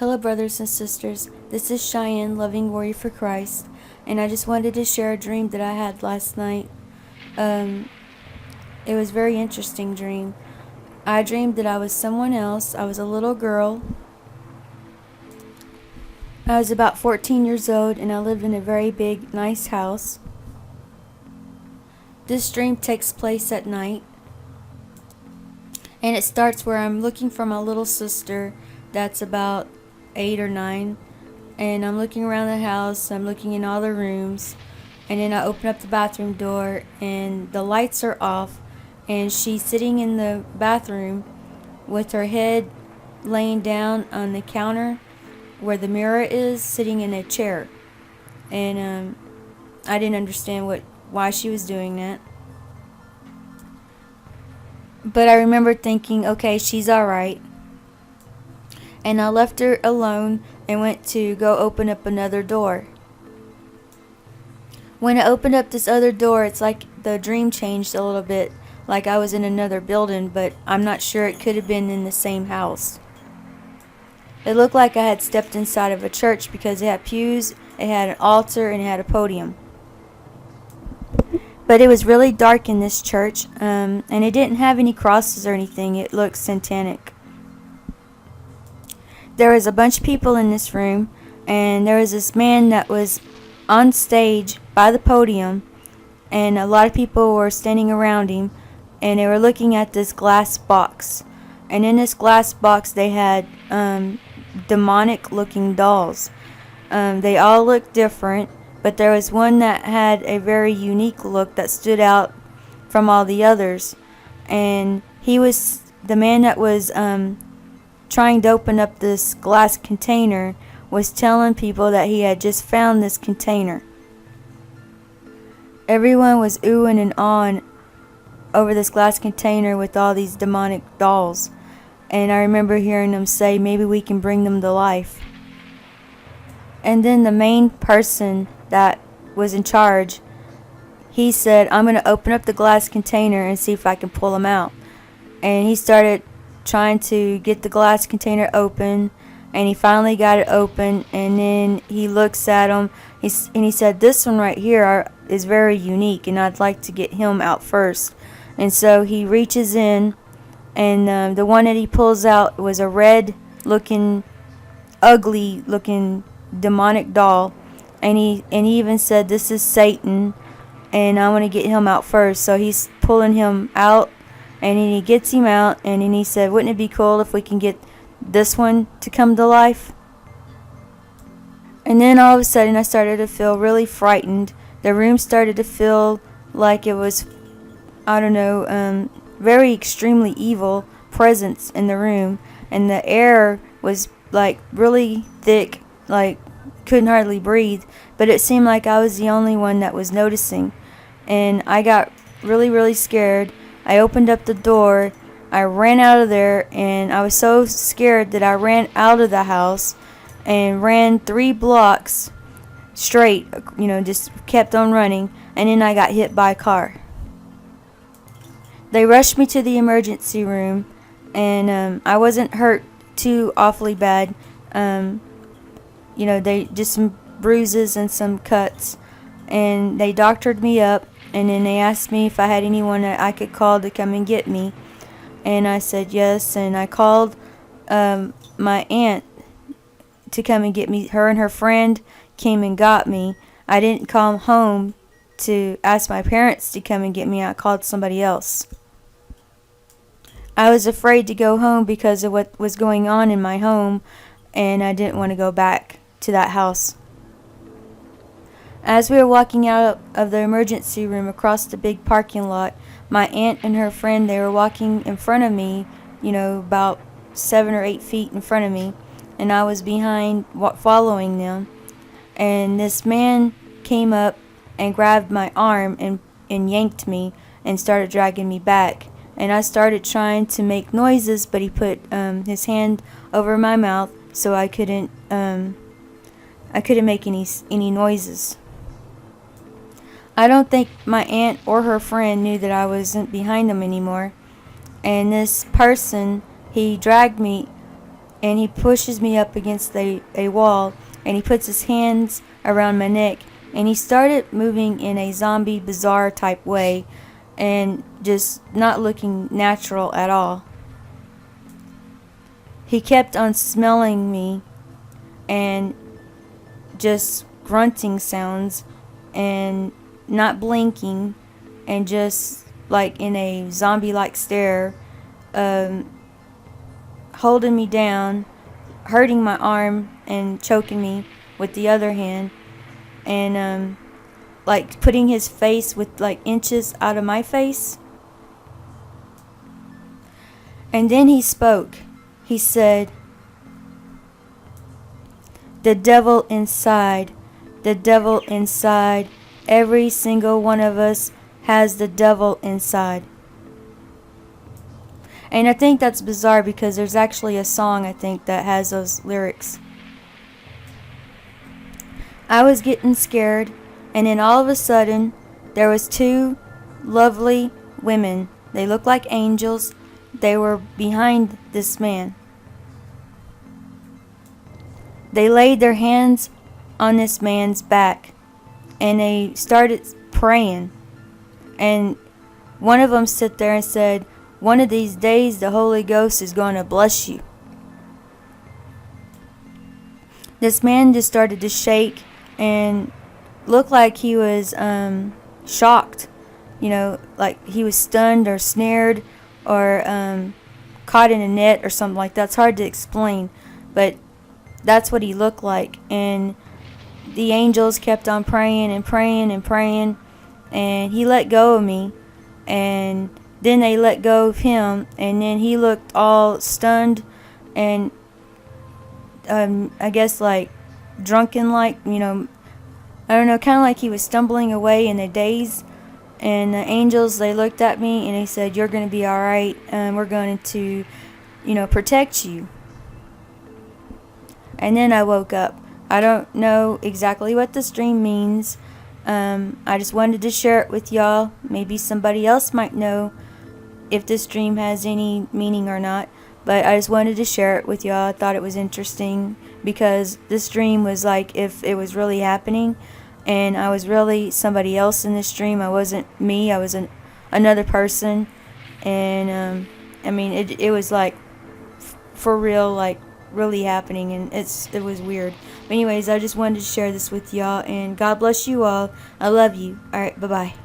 Hello, brothers and sisters. This is Cheyenne, Loving Warrior for Christ, and I just wanted to share a dream that I had last night. It was a very interesting dream. I dreamed that I was someone else. I was a little girl. I was about 14 years old, and I lived in a very big, nice house. This dream takes place at night, and it starts where I'm looking for my little sister that's about 8 or 9, and I'm looking around the house. I'm looking in all the rooms, and then I open up the bathroom door and the lights are off, and she's sitting in the bathroom with her head laying down on the counter where the mirror is, sitting in a chair. And I didn't understand why she was doing that, but I remember thinking, okay, she's alright. And I left her alone and went to go open up another door. When I opened up this other door, it's like the dream changed a little bit, like I was in another building, but I'm not sure. It could have been in the same house. It looked like I had stepped inside of a church because it had pews, it had an altar, and it had a podium. But it was really dark in this church, and it didn't have any crosses or anything. It looked satanic. There was a bunch of people in this room, and there was this man that was on stage by the podium, and a lot of people were standing around him, and they were looking at this glass box. And in this glass box they had demonic looking dolls. They all looked different, but there was one that had a very unique look that stood out from all the others. And he was the man that was trying to open up this glass container, was telling people that he had just found this container. Everyone was oohing and ahhing over this glass container with all these demonic dolls. And I remember hearing them say, maybe we can bring them to life. And then the main person that was in charge, he said, I'm going to open up the glass container and see if I can pull them out. And he started trying to get the glass container open, and he finally got it open. And then he looks at them, and he said, this one right here is very unique, and I'd like to get him out first. And so he reaches in, and the one that he pulls out was a red looking, ugly looking demonic doll. And he even said, this is Satan, and I want to get him out first. So he's pulling him out, and then he gets him out, and then he said, wouldn't it be cool if we can get this one to come to life? And then all of a sudden I started to feel really frightened. The room started to feel like it was, I don't know, very extremely evil presence in the room. And the air was like really thick, like couldn't hardly breathe. But it seemed like I was the only one that was noticing. And I got really, really scared. I opened up the door, I ran out of there, and I was so scared that I ran out of the house and ran 3 blocks straight, just kept on running, and then I got hit by a car. They rushed me to the emergency room, and I wasn't hurt too awfully bad. They just some bruises and some cuts, and they doctored me up. And then they asked me if I had anyone that I could call to come and get me. And I said yes. And I called my aunt to come and get me. Her and her friend came and got me. I didn't call home to ask my parents to come and get me. I called somebody else. I was afraid to go home because of what was going on in my home, and I didn't want to go back to that house. As we were walking out of the emergency room across the big parking lot, my aunt and her friend, they were walking in front of me, about 7 or 8 feet in front of me, and I was behind following them. And this man came up and grabbed my arm and yanked me and started dragging me back. And I started trying to make noises, but he put his hand over my mouth, so I couldn't make any noises. I don't think my aunt or her friend knew that I wasn't behind them anymore. And this person, he dragged me and he pushes me up against a wall, and he puts his hands around my neck, and he started moving in a zombie bizarre type way and just not looking natural at all. He kept on smelling me and just grunting sounds and not blinking and just like in a zombie like stare, holding me down, hurting my arm and choking me with the other hand, and like putting his face with like inches out of my face. And then he spoke. He said, "The devil inside, the devil inside, every single one of us has the devil inside." And I think that's bizarre because there's actually a song, I think, that has those lyrics. I was getting scared, and then all of a sudden, there was two lovely women. They looked like angels. They were behind this man. They laid their hands on this man's back, and they started praying. And one of them stood there and said, "One of these days the Holy Ghost is going to bless you." This man just started to shake and looked like he was shocked, like he was stunned or snared or caught in a net or something like that. It's hard to explain, but that's what he looked like. And the angels kept on praying and praying and praying, and he let go of me, and then they let go of him, and then he looked all stunned and I guess like drunken, like, I don't know, kind of like he was stumbling away in a daze. And the angels, they looked at me and they said, "You're going to be all right, and we're going to, protect you." And then I woke up. I don't know exactly what this dream means. I just wanted to share it with y'all. Maybe somebody else might know if this dream has any meaning or not. But I just wanted to share it with y'all. I thought it was interesting because this dream was like if it was really happening, and I was really somebody else in this dream. I wasn't me. I was another person. And it was like for real, like really happening, and it was weird. But anyways, I just wanted to share this with y'all, and God bless you all. I love you. All right, bye-bye.